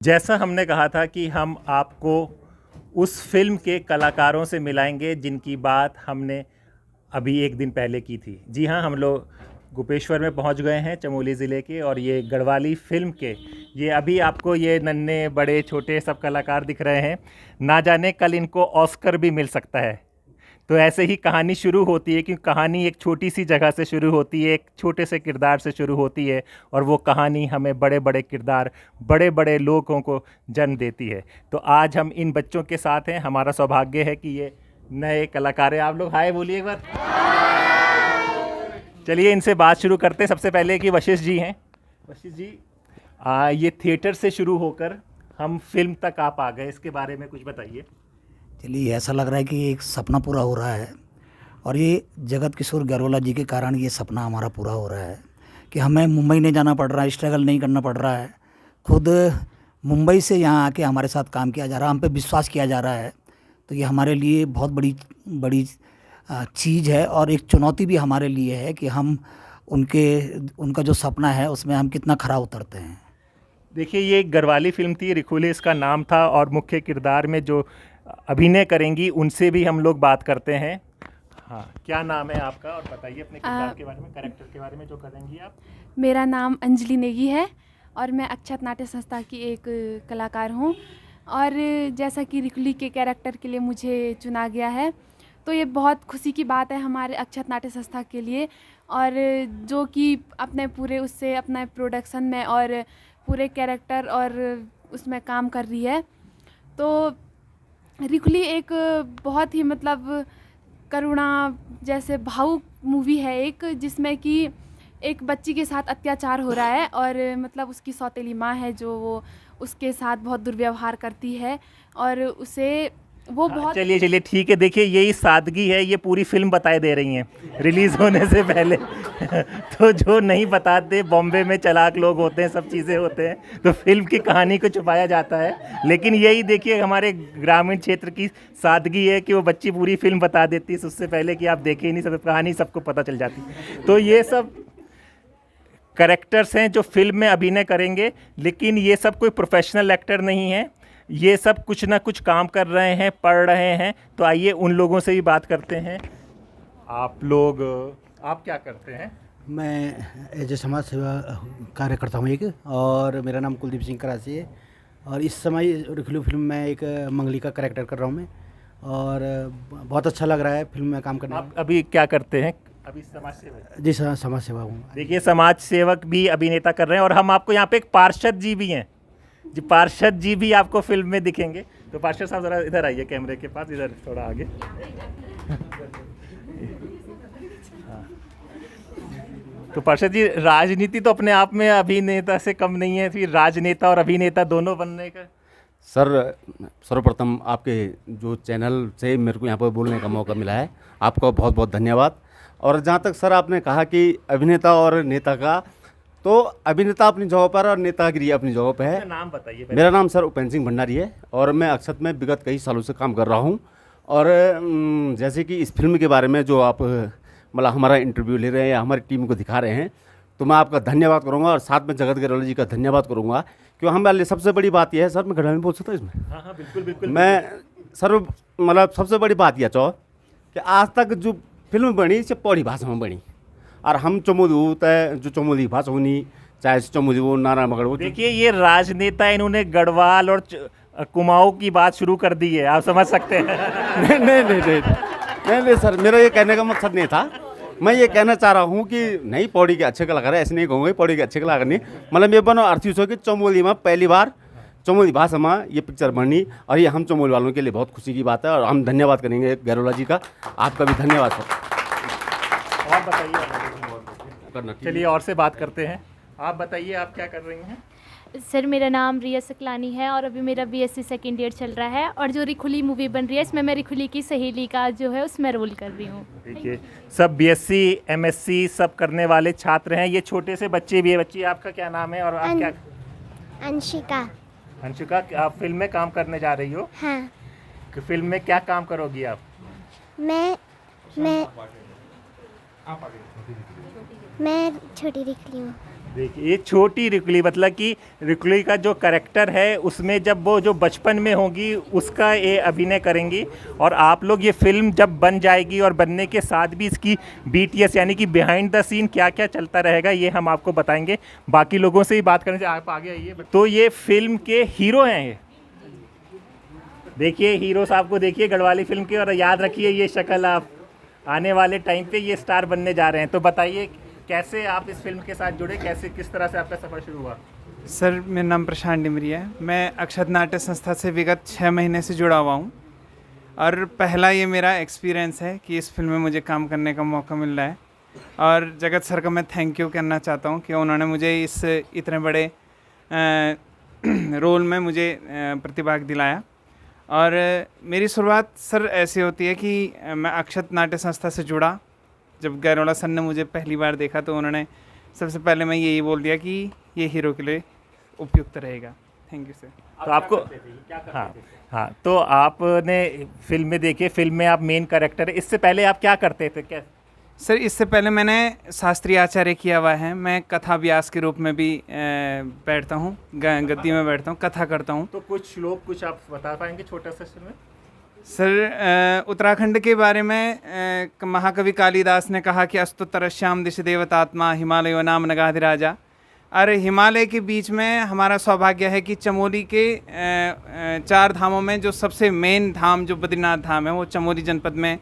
जैसा हमने कहा था कि हम आपको उस फिल्म के कलाकारों से मिलाएंगे जिनकी बात हमने अभी एक दिन पहले की थी। जी हाँ, हम लोग गोपेश्वर में पहुंच गए हैं, चमोली ज़िले के, और ये गढ़वाली फिल्म के ये अभी आपको ये नन्हे बड़े छोटे सब कलाकार दिख रहे हैं। ना जाने कल इनको ऑस्कर भी मिल सकता है। तो ऐसे ही कहानी शुरू होती है, क्योंकि कहानी एक छोटी सी जगह से शुरू होती है, एक छोटे से किरदार से शुरू होती है, और वो कहानी हमें बड़े बड़े किरदार, बड़े बड़े लोगों को जन्म देती है। तो आज हम इन बच्चों के साथ हैं। हमारा सौभाग्य है कि ये नए कलाकार हैं। आप लोग हाय बोलिए एक बार। चलिए इनसे बात शुरू करते हैं। सबसे पहले कि वशिष्ठ जी हैं। वशिष्ठ जी, ये थिएटर से शुरू होकर हम फिल्म तक आप आ गए, इसके बारे में कुछ बताइए। चलिए, ऐसा लग रहा है कि एक सपना पूरा हो रहा है, और ये जगत किशोर गैरोला जी के कारण ये सपना हमारा पूरा हो रहा है कि हमें मुंबई नहीं जाना पड़ रहा है, स्ट्रगल नहीं करना पड़ रहा है। खुद मुंबई से यहाँ आके हमारे साथ काम किया जा रहा है, हम पे विश्वास किया जा रहा है। तो ये हमारे लिए बहुत बड़ी चीज़ है, और एक चुनौती भी हमारे लिए है कि हम उनका जो सपना है उसमें हम कितना खरा उतरते हैं। देखिए, ये एक गढ़वाली फिल्म थी, रिखुले इसका नाम था, और मुख्य किरदार में जो अभिनय करेंगी उनसे भी हम लोग बात करते हैं। हाँ, क्या नाम है आपका, और बताइए अपने किरदार के बारे में, कैरेक्टर के बारे में जो करेंगी आप। मेरा नाम अंजलि नेगी है, और मैं अक्षत नाट्य संस्था की एक कलाकार हूँ। और जैसा कि रिखुली के कैरेक्टर के लिए मुझे चुना गया है, तो ये बहुत खुशी की बात है हमारे अक्षत नाट्य संस्था के लिए, और जो कि अपने पूरे उससे अपने प्रोडक्शन में और पूरे कैरेक्टर और उसमें काम कर रही है। तो रिखुली एक बहुत ही मतलब करुणा जैसे भावुक मूवी है एक, जिसमें कि एक बच्ची के साथ अत्याचार हो रहा है, और मतलब उसकी सौतेली माँ है जो वो उसके साथ बहुत दुर्व्यवहार करती है, और उसे वो बहुत। चलिए ठीक है। देखिए, यही सादगी है, ये पूरी फिल्म बताए दे रही हैं रिलीज़ होने से पहले। तो जो नहीं बताते, बॉम्बे में चालाक लोग होते हैं, सब चीज़ें होते हैं, तो फिल्म की कहानी को छुपाया जाता है। लेकिन यही देखिए, हमारे ग्रामीण क्षेत्र की सादगी है कि वो बच्ची पूरी फिल्म बता देती है उससे पहले कि आप देखें ही नहीं, सब कहानी सबको पता चल जाती है। तो ये सब कैरेक्टर्स हैं जो फिल्म में अभिनय करेंगे, लेकिन ये सब कोई प्रोफेशनल एक्टर नहीं है। ये सब कुछ ना कुछ काम कर रहे हैं, पढ़ रहे हैं। तो आइए उन लोगों से भी बात करते हैं। आप क्या करते हैं? मैं एज ए समाज सेवा कार्य करता हूँ एक, और मेरा नाम कुलदीप सिंह कराची है, और इस समय रिखुली फिल्म में एक मंगली का कैरेक्टर कर रहा हूँ मैं, और बहुत अच्छा लग रहा है फिल्म में काम करना। आप अभी क्या करते हैं? अभी समाज सेवक? जी सर, समाज सेवा हूँ। देखिए, समाज सेवक भी अभिनेता कर रहे हैं, और हम आपको यहाँ पे एक पार्षद जी भी हैं, जी पार्षद जी भी आपको फिल्म में दिखेंगे। तो पार्षद साहब ज़रा इधर आइए कैमरे के पास, इधर थोड़ा आगे। हाँ। तो पार्षद जी, राजनीति तो अपने आप में अभिनेता से कम नहीं है, फिर राजनेता और अभिनेता दोनों बनने का। सर, सर्वप्रथम आपके जो चैनल से मेरे को यहाँ पर बोलने का मौका मिला है, आपका बहुत बहुत धन्यवाद। और जहाँ तक सर आपने कहा कि अभिनेता और नेता का, तो अभिनेता अपनी जगह पर और नेतागिरी अपनी जगह पर है। नाम बताइए। मेरा नाम सर उपेंद्र सिंह भंडारी है, और मैं अक्षत में विगत कई सालों से काम कर रहा हूँ। और जैसे कि इस फिल्म के बारे में जो आप मतलब हमारा इंटरव्यू ले रहे हैं या हमारी टीम को दिखा रहे हैं, तो मैं आपका धन्यवाद करूँगा, और साथ में जगत गैरोला जी का धन्यवाद करूँगा। क्यों हमारे सबसे बड़ी बात यह है सर, मैं गढ़वा में बोल सकता हूँ इसमें? हाँ, बिल्कुल। मैं सर मतलब सबसे बड़ी बात यह चाहो कि आज तक जो फिल्म बनी से पौड़ी भाषा में बनी, और हम चमोली तय जो चमोली भाषा होनी, चाहे चमोली वो नारायण मगड़ वो। देखिए, ये राजनेता, इन्होंने गढ़वाल और कुमाऊं की बात शुरू कर दी है, आप समझ सकते हैं। नहीं सर, मेरा ये कहने का मकसद नहीं था। मैं ये कहना चाह रहा हूँ कि नहीं, पौड़ी के अच्छे कलाकार है, ऐसे नहीं कहूँगा पौड़ी के अच्छे कलाकार नहीं, मतलब ये बनो अर्थी हो कि चमोली में पहली बार चमोली भाषा में ये पिक्चर बनी, और ये हम चमोली वालों के लिए बहुत खुशी की बात है, और हम धन्यवाद करेंगे गैरोला जी का। आपका भी धन्यवाद सर। और बताइए। चलिए और से बात करते हैं। आप बताइए, आप क्या कर रही हैं? सर, मेरा नाम रिया सकलानी है, और अभी मेरा बीएससी सेकेंड ईयर चल रहा है, और जो रिखुली मूवी बन रही है इसमें मैं रिखुली की सहेली का जो है उसमें रोल कर रही हूँ। देखिए, सब बीएससी एमएससी सब करने वाले छात्र हैं। ये छोटे से बच्चे भी है। बच्ची, आपका क्या नाम है और आप क्या? अंशिका। अंशिका, आप फिल्म में काम करने जा रही हो? हाँ। फिल्म में क्या काम करोगी आप? मैं छोटी रिखली हूँ। देखिए ये छोटी रिकुली, मतलब कि रिकुली का जो करेक्टर है उसमें जब वो जो बचपन में होगी उसका ये अभिनय करेंगी, और आप लोग ये फिल्म जब बन जाएगी और बनने के साथ भी इसकी BTS यानी कि बिहाइंड द सीन क्या क्या चलता रहेगा ये हम आपको बताएंगे। बाकी लोगों से ही बात करने से आप आगे आइए। तो ये फिल्म के हीरो हैं, ये देखिए हीरो साहब को देखिए गढ़वाली फिल्म के, और याद रखिए ये शक्ल आप आने वाले टाइम पे ये स्टार बनने जा रहे हैं। तो बताइए कैसे आप इस फिल्म के साथ जुड़े, कैसे किस तरह से आपका सफ़र शुरू हुआ? सर मेरा नाम प्रशांत डिमरी है। मैं अक्षत नाट्य संस्था से विगत 6 महीने से जुड़ा हुआ हूँ, और पहला ये मेरा एक्सपीरियंस है कि इस फिल्म में मुझे काम करने का मौका मिल रहा है। और जगत सर का मैं थैंक यू करना चाहता हूँ कि उन्होंने मुझे इस इतने बड़े रोल में मुझे प्रतिभाग दिलाया। और मेरी शुरुआत सर ऐसी होती है कि मैं अक्षत नाट्य संस्था से जुड़ा, जब गैरोला सर ने मुझे पहली बार देखा तो उन्होंने सबसे पहले मैं यही बोल दिया कि ये हीरो के लिए उपयुक्त रहेगा। Thank you sir. तो आपको हाँ, तो आपने फिल्म में देखे, फिल्म में आप मेन कैरेक्टर है, इससे पहले आप क्या करते थे? क्या सर इससे पहले मैंने शास्त्रीय आचार्य किया हुआ है। मैं कथा व्यास के रूप में भी बैठता हूँ, गद्दी में बैठता हूँ, कथा करता हूँ। तो कुछ श्लोक कुछ आप बता पाएंगे छोटा सा में? सर उत्तराखंड के बारे में महाकवि कालिदास ने कहा कि अस्तु तरश्याम दिश देवतात्मा हिमालयो नाम नगाधिराजा। और हिमालय के बीच में हमारा सौभाग्य है कि चमोली के 4 धामों में जो सबसे मेन धाम जो बद्रीनाथ धाम है वो चमोली जनपद में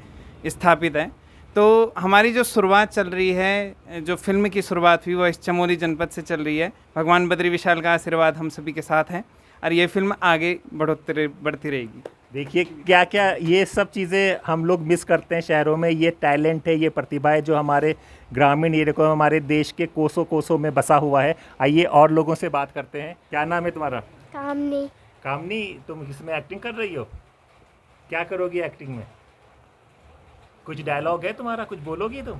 स्थापित है। तो हमारी जो शुरुआत चल रही है, जो फिल्म की शुरुआत हुई वो इस चमोली जनपद से चल रही है। भगवान बद्री विशाल का आशीर्वाद हम सभी के साथ है, और ये फिल्म आगे बढ़ती रहेगी। देखिए क्या क्या ये सब चीज़ें हम लोग मिस करते हैं शहरों में। ये टैलेंट है, ये प्रतिभा है जो हमारे ग्रामीण एरिया को, हमारे देश के कोसों कोसों में बसा हुआ है। आइए और लोगों से बात करते हैं। क्या नाम है तुम्हारा? कामनी। कामनी, तुम इसमें एक्टिंग कर रही हो? क्या करोगी एक्टिंग में? कुछ डायलॉग है तुम्हारा, कुछ बोलोगी तुम?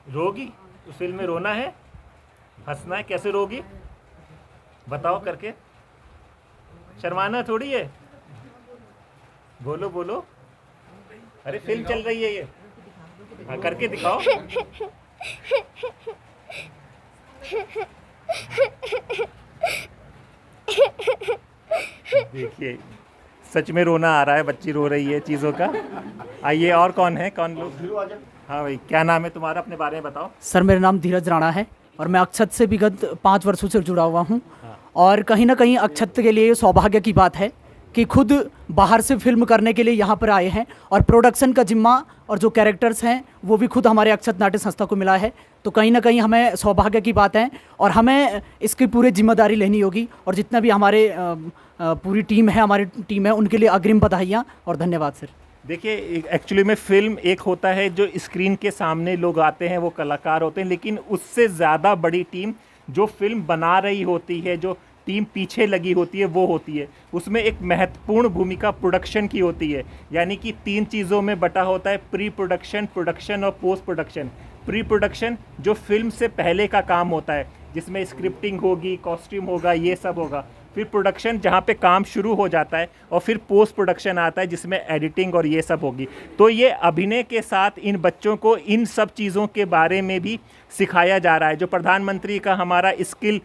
रोगी? उस फिल्म में रोना है, हंसना है, कैसे रोगी बताओ करके? शर्माना थोड़ी है, बोलो बोलो। अरे फिल्म चल रही है ये, हाँ करके दिखाओ। देखिए सच में रोना आ रहा है, बच्ची रो रही है चीज़ों का। आइए और कौन है, कौन लोग? हाँ भाई, क्या नाम है तुम्हारा, अपने बारे में बताओ। सर मेरा नाम धीरज राणा है, और मैं अक्षत से विगत 5 वर्षों से जुड़ा हुआ हूँ। और कहीं ना कहीं अक्षत के लिए सौभाग्य की बात है कि खुद बाहर से फिल्म करने के लिए यहाँ पर आए हैं, और प्रोडक्शन का जिम्मा और जो कैरेक्टर्स हैं वो भी खुद हमारे अक्षत नाट्य संस्था को मिला है। तो कहीं ना कहीं हमें सौभाग्य की बात है, और हमें इसकी पूरी जिम्मेदारी लेनी होगी। और जितना भी हमारे पूरी टीम है, हमारी टीम है, उनके लिए अग्रिम बधाइयाँ और धन्यवाद सर। देखिए एक्चुअली में फिल्म एक होता है जो स्क्रीन के सामने लोग आते हैं, वो कलाकार होते हैं, लेकिन उससे ज़्यादा बड़ी टीम जो फिल्म बना रही होती है, जो टीम पीछे लगी होती है, वो होती है। उसमें एक महत्वपूर्ण भूमिका प्रोडक्शन की होती है, यानी कि 3 चीज़ों में बटा होता है, प्री प्रोडक्शन, प्रोडक्शन और पोस्ट प्रोडक्शन। प्री प्रोडक्शन जो फिल्म से पहले का काम होता है, जिसमें स्क्रिप्टिंग होगी, कॉस्ट्यूम होगा, ये सब होगा। फिर प्रोडक्शन जहाँ पे काम शुरू हो जाता है, और फिर पोस्ट प्रोडक्शन आता है जिसमें एडिटिंग और ये सब होगी। तो ये अभिनय के साथ इन बच्चों को इन सब चीज़ों के बारे में भी सिखाया जा रहा है। जो प्रधानमंत्री का हमारा स्किल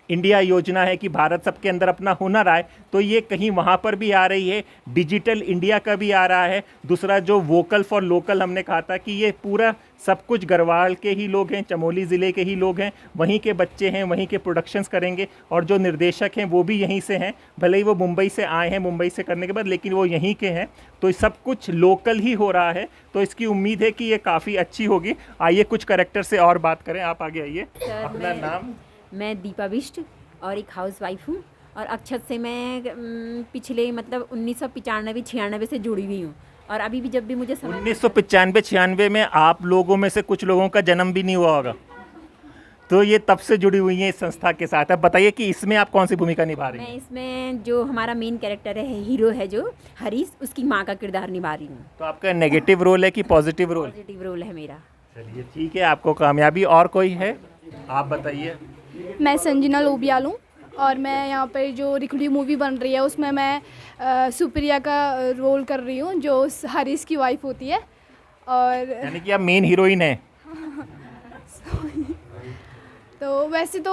इंडिया योजना है कि भारत सबके अंदर अपना हुनर आए, तो ये कहीं वहाँ पर भी आ रही है। डिजिटल इंडिया का भी आ रहा है। दूसरा जो वोकल फॉर लोकल हमने कहा था कि ये पूरा सब कुछ गढ़वाल के ही लोग हैं, चमोली ज़िले के ही लोग हैं, वहीं के बच्चे हैं, वहीं के प्रोडक्शंस करेंगे। और जो निर्देशक हैं वो भी यहीं से हैं, भले ही वो मुंबई से आए हैं मुंबई से करने के बाद, लेकिन वो यहीं के हैं। तो सब कुछ लोकल ही हो रहा है, तो इसकी उम्मीद है कि ये काफ़ी अच्छी होगी। आइए कुछ कैरेक्टर से और बात करें। आप आगे आइए। अपना नाम? मैं दीपा बिष्ट और एक हाउसवाइफ हूँ, और अक्षत से मैं पिछले मतलब 1995-96 से जुड़ी हुई हूँ। और अभी भी जब भी मुझे समय 1995-96 में आप लोगों में से कुछ लोगों का जन्म भी नहीं हुआ होगा, तो ये तब से जुड़ी हुई हैं इस संस्था के साथ। अब बताइए कि इसमें आप कौन सी भूमिका निभा रही हैं? मैं इसमें जो हमारा मेन कैरेक्टर है, हीरो है जो हरीश, उसकी माँ का किरदार निभा रही हूँ। तो आपका नेगेटिव रोल है कि पॉजिटिव रोल? पॉजिटिव रोल है मेरा। चलिए ठीक है, आपको कामयाबी। और कोई है, आप बताइए। मैं संजना लोबियाल हूँ, और मैं यहाँ पर जो रिखुली मूवी बन रही है उसमें मैं सुप्रिया का रोल कर रही हूँ, जो हरीश की वाइफ होती है। और यानी कि आप मेन हीरोइन हैं। तो वैसे तो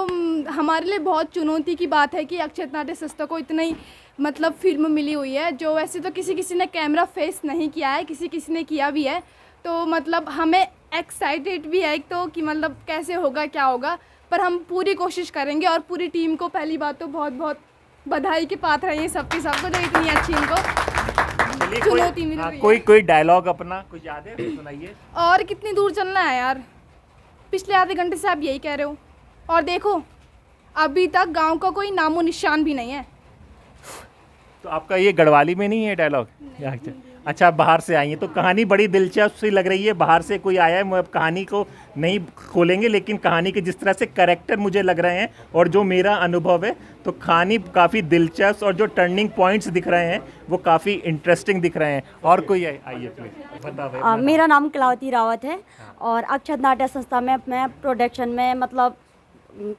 हमारे लिए बहुत चुनौती की बात है कि अक्षत नाट्य संस्था को इतना ही मतलब फिल्म मिली हुई है, जो वैसे तो किसी किसी ने कैमरा फेस नहीं किया है, किसी किसी ने किया भी है। तो मतलब हमें एक्साइटेड भी है एक तो कि मतलब कैसे होगा क्या होगा, पर हम पूरी कोशिश करेंगे। और पूरी टीम को पहली बात तो बहुत बहुत बधाई के पात्र हैं ये सबके सबको, जो इतनी अच्छी इनको चुनौती मिल रही है। कोई डायलॉग अपना कुछ याद है तो सुनाइए। और कितनी दूर चलना है यार, पिछले आधे घंटे से आप यही कह रहे हो, और देखो अभी तक गांव का कोई नामो निशान भी नहीं है। तो आपका ये गढ़वाली में नहीं है डायलॉग? अच्छा, आप बाहर से आई हैं तो कहानी बड़ी दिलचस्प सी लग रही है। बाहर से कोई आया है, मैं अब कहानी को नहीं खोलेंगे, लेकिन कहानी के जिस तरह से कैरेक्टर मुझे लग रहे हैं और जो मेरा अनुभव है, तो कहानी काफ़ी दिलचस्प और जो टर्निंग पॉइंट्स दिख रहे हैं वो काफ़ी इंटरेस्टिंग दिख रहे हैं। और कोई आइए प्लीज बताओ। मेरा नाम कलावती रावत है और अक्षत नाट्य संस्था में मैं प्रोडक्शन में मतलब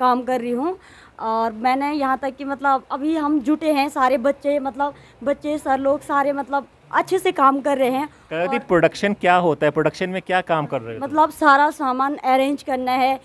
काम कर रही हूँ। और मैंने यहाँ तक कि मतलब अभी हम जुटे हैं सारे बच्चे, मतलब बच्चे सर लोग सारे मतलब अच्छे से काम कर रहे हैं। प्रोडक्शन क्या होता है? प्रोडक्शन में क्या काम कर रहे हो? मतलब सारा सामान अरेंज करना है,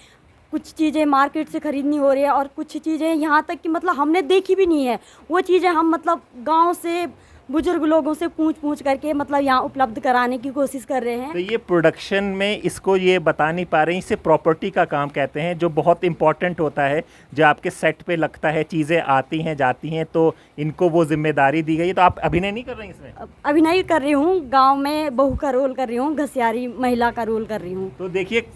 कुछ चीज़ें मार्केट से ख़रीदनी हो रही है और कुछ चीज़ें यहाँ तक कि मतलब हमने देखी भी नहीं है, वो चीज़ें हम मतलब गांव से बुजुर्ग लोगों से पूछ करके मतलब यहाँ उपलब्ध कराने की कोशिश कर रहे हैं। तो ये प्रोडक्शन में इसको ये बता नहीं पा रहे हैं, इसे प्रॉपर्टी का काम कहते हैं, जो बहुत इंपॉर्टेंट होता है। जो आपके सेट पे लगता है, चीज़ें आती हैं जाती हैं, तो इनको वो जिम्मेदारी दी गई है। तो आप अभिनय नहीं कर रहे हैं इसमें? अभिनय कर रही हूँ, गांव में बहू का रोल कर रही हूँ, घसियारी महिला का रोल कर रही हूँ। तो देखिए,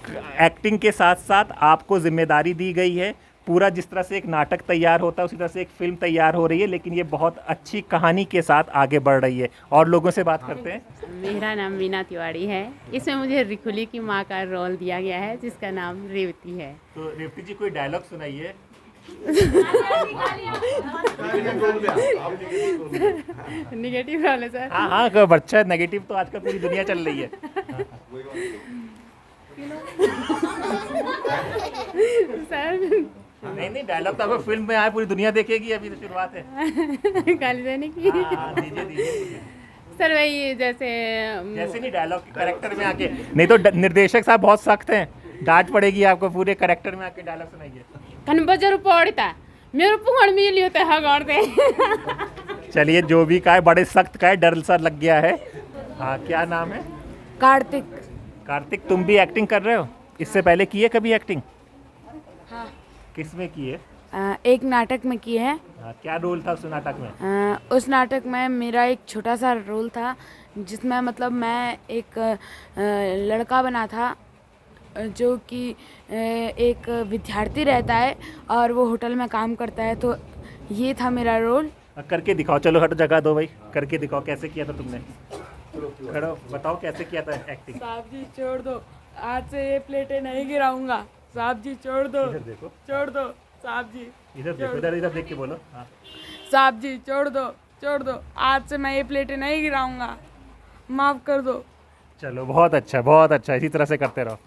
एक्टिंग के साथ साथ आपको जिम्मेदारी दी गई है। पूरा जिस तरह से एक नाटक तैयार होता है उसी तरह से एक फिल्म तैयार हो रही है, लेकिन ये बहुत अच्छी कहानी के साथ आगे बढ़ रही है। और लोगों से बात करते हैं। मेरा नाम वीना तिवारी है। इसमें मुझे रिखुली की माँ का रोल दिया गया है, जिसका नाम रेवती है। तो रेवती जी, कोई डायलॉग सुनाइए। निगेटिव रोल है सर। हाँ, बच्चा नेगेटिव तो आजकल पूरी दुनिया चल रही है। सर नहीं, डायलॉग तो आपको फिल्म में आए, पूरी दुनिया देखेगी, अभी तो शुरुआत है। गाली देने की। दीजिए। सर वही जैसे नहीं, डायलॉग के कैरेक्टर में आके, नहीं तो निर्देशक साहब बहुत सख्त हैं, डांट पड़ेगी आपको। पूरे कैरेक्टर में आके डायलॉग सुनाइए। कन बजर पड़ता मेरे पुंगड़ में लियो ते हगाड़ दे। चलिए, जो भी का है, बड़े सख्त का है, डर सा लग गया है। हाँ, क्या नाम है? कार्तिक, तुम भी एक्टिंग कर रहे हो? इससे पहले की है कभी एक्टिंग? हाँ। किस में की है? एक नाटक में की है। क्या रोल था उस नाटक में? उस नाटक में मेरा एक छोटा सा रोल था, जिसमें मतलब मैं एक लड़का बना था जो कि एक विद्यार्थी रहता है और वो होटल में काम करता है। तो ये था मेरा रोल। करके दिखाओ। चलो हट, जगह दो भाई, करके दिखाओ कैसे किया था तुमने। खड़ो, बताओ कैसे किया था एक्टिंग। साहब जी छोड़ दो, आज से ये प्लेटें नहीं गिराऊंगा। साहब जी छोड़ दो, देखो, छोड़ दो साहब जी। इधर देखो, इधर देख के बोलो। हाँ। साहब जी छोड़ दो, आज से मैं ये प्लेटें नहीं गिराऊंगा, माफ़ कर दो। चलो, बहुत अच्छा, इसी तरह से करते रहो।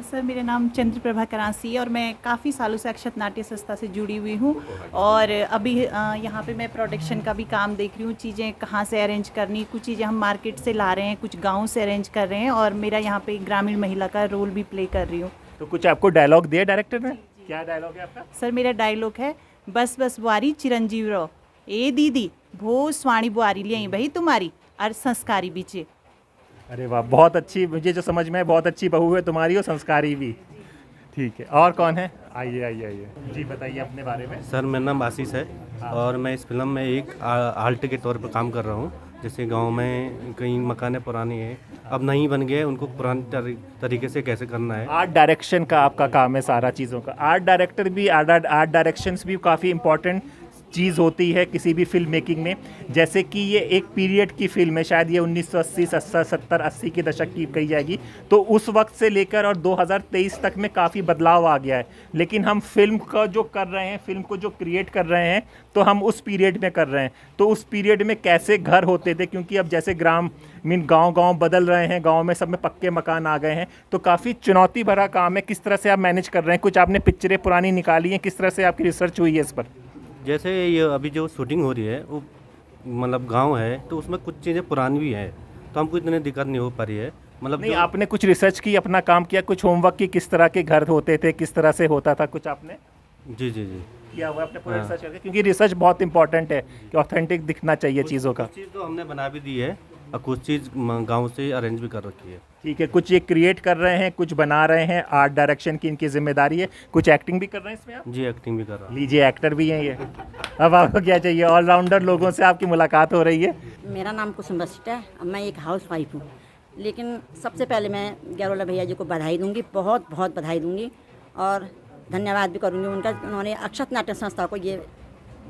सर मेरा नाम चंद्र प्रभा करासी है और मैं काफ़ी सालों से अक्षत नाट्य संस्था से जुड़ी हुई हूँ और अभी यहाँ पे मैं प्रोडक्शन का भी काम देख रही हूँ। चीज़ें कहाँ से अरेंज करनी, कुछ चीज़ें हम मार्केट से ला रहे हैं, कुछ गाँव से अरेंज कर रहे हैं और मेरा यहाँ पे ग्रामीण महिला का रोल भी प्ले कर रही हूँ। तो कुछ आपको डायलॉग दिया डायरेक्टर ने? क्या डायलॉग है आपका? सर मेरा डायलॉग है, बस बस बुआरी चिरंजीव रहो, ए दीदी भो स्वाणी बुआरी लिया भाई तुम्हारी और संस्कारी बीचे। अरे वाह, बहुत अच्छी, मुझे जो समझ में है, बहुत अच्छी बहू है तुम्हारी और संस्कारी भी। ठीक है, और कौन है? आइए जी, बताइए अपने बारे में। सर मेरा नाम आशीष है और मैं इस फिल्म में एक आल्ट के तौर पर काम कर रहा हूँ। जैसे गांव में कई मकानें पुरानी हैं, अब नहीं बन गए, उनको पुराने तरीके से कैसे करना है। आर्ट डायरेक्शन का आपका काम है सारा चीज़ों का। आर्ट डायरेक्टर भी, आर्ट डायरेक्शंस भी काफ़ी इंपॉर्टेंट चीज़ होती है किसी भी फिल्म मेकिंग में। जैसे कि ये एक पीरियड की फिल्म है, शायद ये 1980 70 80 के दशक की कही जाएगी, तो उस वक्त से लेकर और 2023 तक में काफ़ी बदलाव आ गया है। लेकिन हम फिल्म का जो कर रहे हैं, फिल्म को जो क्रिएट कर रहे हैं, तो हम उस पीरियड में कर रहे हैं। तो उस पीरियड में कैसे घर होते थे, क्योंकि अब जैसे गांव बदल रहे हैं, गांव में सब में पक्के मकान आ गए हैं, तो काफ़ी चुनौती भरा काम है। किस तरह से आप मैनेज कर रहे हैं? कुछ आपने पिक्चरें पुरानी निकाली हैं, किस तरह से आपकी रिसर्च हुई है इस पर? जैसे ये अभी जो शूटिंग हो रही है वो मतलब गांव है, तो उसमें कुछ चीज़ें पुरानी भी हैं, तो हमको इतनी दिक्कत नहीं हो पा रही है। मतलब नहीं, आपने कुछ रिसर्च की, अपना काम किया, कुछ होमवर्क की, किस तरह के घर होते थे, किस तरह से होता था, कुछ आपने जी जी जी किया हुआ आपने पूरा हाँ। रिसर्च करके? क्योंकि रिसर्च बहुत इंपॉर्टेंट है कि ऑथेंटिक दिखना चाहिए चीज़ों का। कुछ चीज़ तो हमने बना भी दी है और कुछ चीज़ गांव से अरेंज भी कर रखी है। ठीक है, कुछ ये क्रिएट कर रहे हैं, कुछ बना रहे हैं, आर्ट डायरेक्शन की इनकी जिम्मेदारी है, कुछ एक्टिंग भी कर रहे हैं इसमें आप? जी एक्टिंग भी कर रहा हूँ। लीजिए, एक्टर भी हैं ये। अब आपको क्या चाहिए? ऑलराउंडर लोगों से आपकी मुलाकात हो रही है। मेरा नाम कुसुम बसिट है, मैं एक हाउस वाइफ हूँ। लेकिन सबसे पहले मैं गैरोला भैया जी को बधाई दूंगी, बहुत बहुत बधाई दूंगी और धन्यवाद भी करूंगी उनका। उन्होंने अक्षत नाट्य संस्था को ये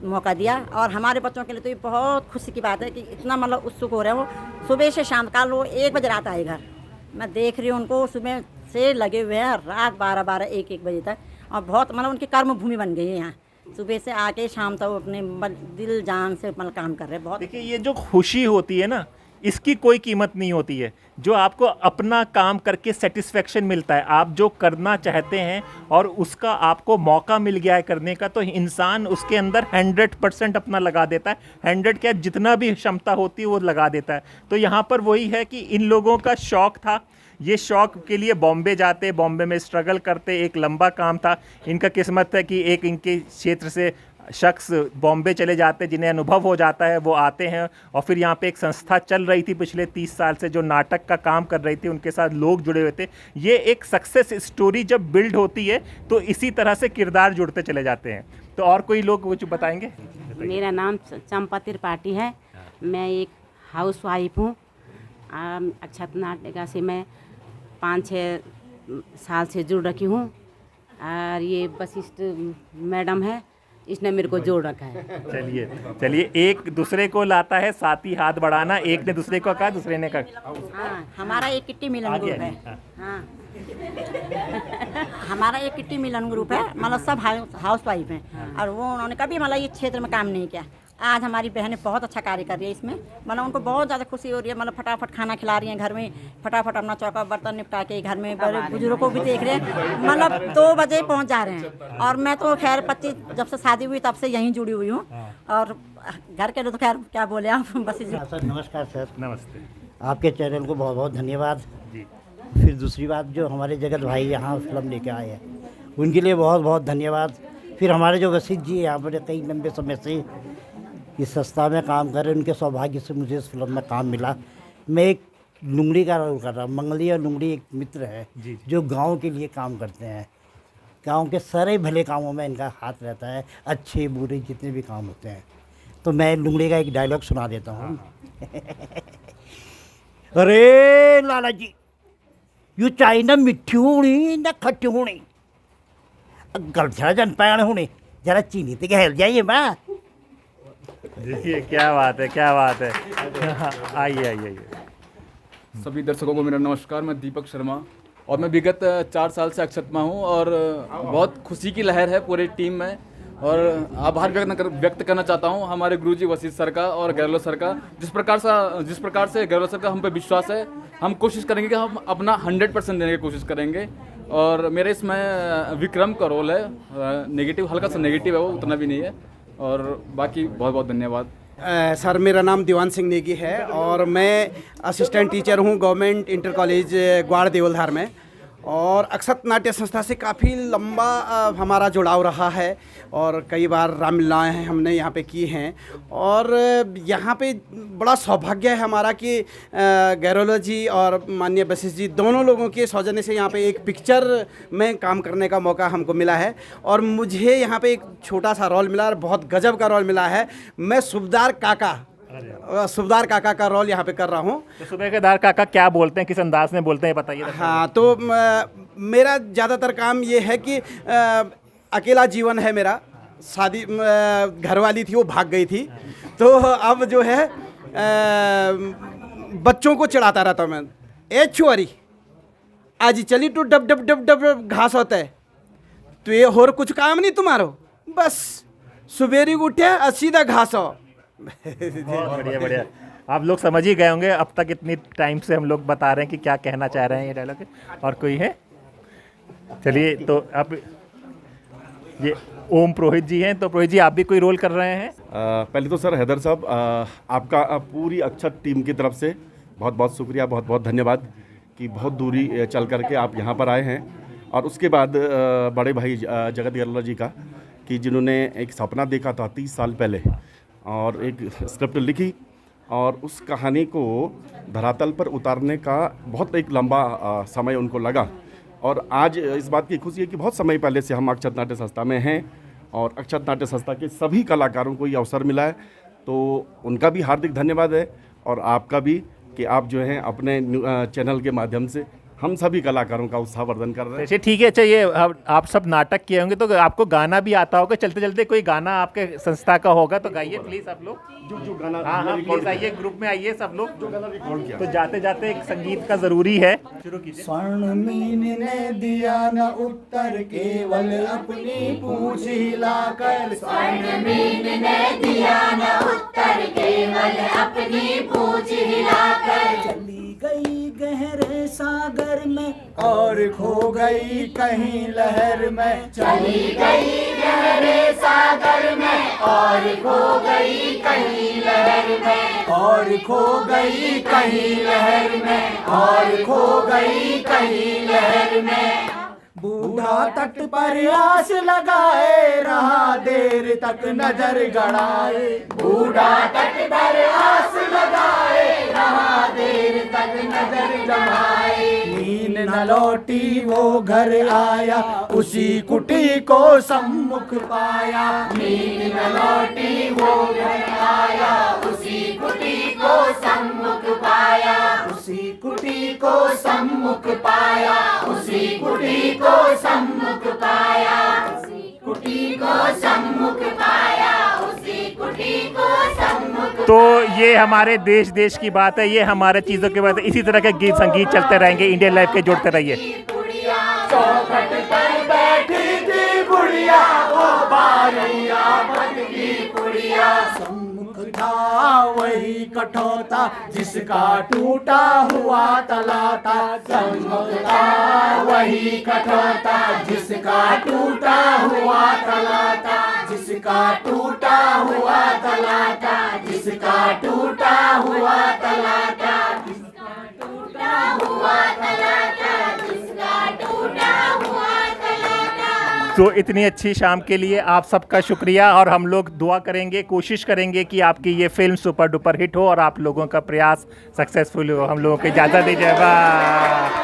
मौका दिया और हमारे बच्चों के लिए तो ये बहुत खुशी की बात है कि इतना मतलब उत्सुक हो रहे हो। सुबह से शाम काल वो 1 बजे रात आए घर। मैं देख रही हूँ उनको सुबह से लगे हुए हैं रात 12-12, 1-1 बजे तक, और बहुत मतलब उनकी कर्म भूमि बन गई है यहाँ। सुबह से आके शाम तक वो अपने दिल जान से मतलब काम कर रहे हैं। बहुत देखिए, ये जो खुशी होती है ना, इसकी कोई कीमत नहीं होती है। जो आपको अपना काम करके सेटिस्फेक्शन मिलता है, आप जो करना चाहते हैं और उसका आपको मौका मिल गया है करने का, तो इंसान उसके अंदर 100% अपना लगा देता है। 100 क्या, जितना भी क्षमता होती है वो लगा देता है। तो यहाँ पर वही है कि इन लोगों का शौक़ था, ये शौक़ के लिए बॉम्बे जाते, बॉम्बे में स्ट्रगल करते, एक लंबा काम था। इनका किस्मत है कि एक इनके क्षेत्र से शख्स बॉम्बे चले जाते, जिन्हें अनुभव हो जाता है, वो आते हैं और फिर यहाँ पे एक संस्था चल रही थी पिछले 30 साल से, जो नाटक का काम कर रही थी, उनके साथ लोग जुड़े हुए थे। ये एक सक्सेस स्टोरी जब बिल्ड होती है तो इसी तरह से किरदार जुड़ते चले जाते हैं। तो और कोई लोग कुछ बताएंगे? मेरा नाम चंपा त्रिपाठी है, मैं एक हाउस वाइफ हूँ। अक्षत नाटिका से मैं 5-6 साल से जुड़ रखी हूँ और ये वशिष्ठ मैडम है, इसने मेरे को जोड़ रखा है। चलिए चलिए, एक दूसरे को लाता है साथ ही हाथ बढ़ाना। एक ने दूसरे को कहा, दूसरे ने कहा। हाँ, हमारा एक किट्टी मिलन ग्रुप है। हाँ हमारा एक किट्टी मिलन ग्रुप है, मतलब सब हाउस वाइफ हैं और वो उन्होंने कभी मतलब ये क्षेत्र में काम नहीं किया। आज हमारी बहनें बहुत अच्छा कार्य कर रही है इसमें, मतलब उनको बहुत ज़्यादा खुशी हो रही है। मतलब फटाफट खाना खिला रही हैं घर में, फटाफट अपना चौका बर्तन निपटा के घर में बड़े बुजुर्गों को भी देख रहे हैं। मतलब 2 बजे पहुंच जा रहे हैं और मैं तो खैर 25 जब से शादी हुई तब से यहीं जुड़ी हुई हूँ और घर के लिए तो खैर क्या बोले आप बस। सर नमस्कार सर। नमस्ते। आपके चैनल को बहुत बहुत धन्यवाद जी। फिर दूसरी बात, जो हमारे जगत भाई यहाँ फिल्म लेके आए हैं उनके लिए बहुत बहुत धन्यवाद। फिर हमारे जो वशिष्ठ जी यहाँ पर कई लंबे समय से इस संस्था में काम कर रहे हैं, उनके सौभाग्य से मुझे इस फिल्म में काम मिला। मैं एक लुंगड़ी का रोल कर रहा हूँ। मंगली और लुंगड़ी एक मित्र है जो गांव के लिए काम करते हैं। गांव के सारे भले कामों में इनका हाथ रहता है, अच्छे बुरे जितने भी काम होते हैं। तो मैं लुंगड़ी का एक डायलॉग सुना देता हूँ। अरे लाला जी, यू चाइना मिठी होनी ना खट्टी होनी, गलछा जन पैण होनी, जरा चीनी ते हेल जाइए बा। जी, क्या बात है, क्या बात है। आइए आइए आइए। सभी दर्शकों को मेरा नमस्कार। मैं दीपक शर्मा और मैं विगत 4 साल से अक्षत में हूँ और बहुत खुशी की लहर है पूरी टीम में और आभार व्यक्त करना चाहता हूँ हमारे गुरुजी वशिष्ठ सर का और गैरोला सर का। जिस प्रकार से गैरोला सर का हम पे विश्वास है, हम कोशिश करेंगे कि हम अपना 100% देने की कोशिश करेंगे। और मेरे इसमें विक्रम का रोल है, नेगेटिव, हल्का सा नेगेटिव है, वो उतना भी नहीं है। और बाकी बहुत बहुत धन्यवाद। सर मेरा नाम दीवान सिंह नेगी है और मैं असिस्टेंट टीचर हूँ government inter college Gwad Devaldhar में। और अक्षत नाट्य संस्था से काफ़ी लंबा हमारा जुड़ाव रहा है और कई बार रामलीलाएँ हमने यहाँ पे की हैं। और यहाँ पे बड़ा सौभाग्य है हमारा कि गैरोला जी और माननीय वशिष्ठ जी दोनों लोगों के सौजन्य से यहाँ पे एक पिक्चर में काम करने का मौका हमको मिला है और मुझे यहाँ पे एक छोटा सा रोल मिला और बहुत गजब का रोल मिला है। मैं सूबेदार काका का रोल यहाँ पे कर रहा हूँ। तो सूबेदार काका क्या बोलते हैं, किस अंदाज में बोलते हैं, बताइए। हाँ, तो मेरा ज़्यादातर काम ये है कि अकेला जीवन है मेरा। शादी घरवाली थी, वो भाग गई थी, तो अब जो है बच्चों को चढ़ाता रहता हूँ मैं। ए छुआरी आज चली तो डब डब डब डब घास होता है, तो ये और कुछ काम नहीं तुम्हारो, बस सुबेरी उठे सीधा घास हो। बहुत बढ़िया बढ़िया। आप लोग समझ ही गए होंगे अब तक इतनी टाइम से हम लोग बता रहे हैं कि क्या कहना चाह रहे हैं ये डायलॉग। और कोई है? चलिए, तो अब ये ओम पुरोहित जी हैं, तो पुरोहित जी आप भी कोई रोल कर रहे हैं? पहले तो सर हैदर साहब, आपका पूरी अक्षत टीम की तरफ से बहुत बहुत शुक्रिया, बहुत बहुत धन्यवाद कि बहुत दूरी चल करके आप यहाँ पर आए हैं। और उसके बाद बड़े भाई जगत गैरोला जी का, कि जिन्होंने एक सपना देखा था 30 साल पहले और एक स्क्रिप्ट लिखी और उस कहानी को धरातल पर उतारने का बहुत एक लंबा समय उनको लगा। और आज इस बात की खुशी है कि बहुत समय पहले से हम अक्षत नाट्य संस्था में हैं और अक्षत नाट्य संस्था के सभी कलाकारों को ये अवसर मिला है, तो उनका भी हार्दिक धन्यवाद है और आपका भी, कि आप जो हैं अपने चैनल के माध्यम से हम सभी कलाकारों का उत्साहवर्धन कर रहे हैं। अच्छा ठीक है। अच्छा ये आप सब नाटक किए होंगे तो आपको गाना भी आता होगा, चलते चलते कोई गाना आपके संस्था का होगा तो गाइए प्लीज आप लोग। जो गाना हाँ प्लीज आइए, ग्रुप में आइए सब लोग। जो गाना रिकॉर्ड किया तो जाते जाते एक संगीत का जरूरी है। शुरू कीजिए। स्वर्ण मीन ने दिया न उत्तर, केवल अपनी पूंछ हिलाकर। स्वर्ण मीन ने दिया न उत्तर, केवल अपनी पूंछ हिलाकर। चली गई गहरे सागर में और खो गई कहीं लहर में। चली गई गहरे सागर में और खो गई कहीं लहर में। और खो गई कहीं लहर में। और खो गई कहीं लहर में। बूढ़ा तट पर आस लगाए रहा, देर तक नजर गड़ाए। बूढ़ा तट पर आस लगाए रहा, देर तक नजर गड़ाए। नींद न लौटी वो घर आया, उसी कुटी को सम्मुख पाया। नींद न लौटी वो घर आया, उसी कुटी को सम्मुख पाया। उसी कुटी को सम्मुख पाया। उसी कुटी को सम्मुख पाया। उसी कुटी को सम्मुख पाया। उसी कुटी को सम्मुख। तो ये हमारे देश देश की बात है, ये हमारे चीज़ों की बात है। इसी तरह के गीत संगीत चलते रहेंगे। इंडियन लाइफ के जुड़ते रहिए। चौखट पर बैठी थी बुढ़िया, वो बारिया बन की पुड़िया। सम्मुख था वही कठौता, जिसका टूटा हुआ तला था। सम्मुख था वही कठौता, जिसका टूटा हुआ तला था। जिसका टूटा हुआ तला था। जिसका टूटा हुआ तला था। जिसका टूटा हुआ तला था। जिसका टूटा हुआ तला था। तो इतनी अच्छी शाम के लिए आप सबका शुक्रिया, और हम लोग दुआ करेंगे, कोशिश करेंगे कि आपकी ये फिल्म सुपर डुपर हिट हो और आप लोगों का प्रयास सक्सेसफुल हो। हम लोगों को इजाज़त दीजिए। वाह।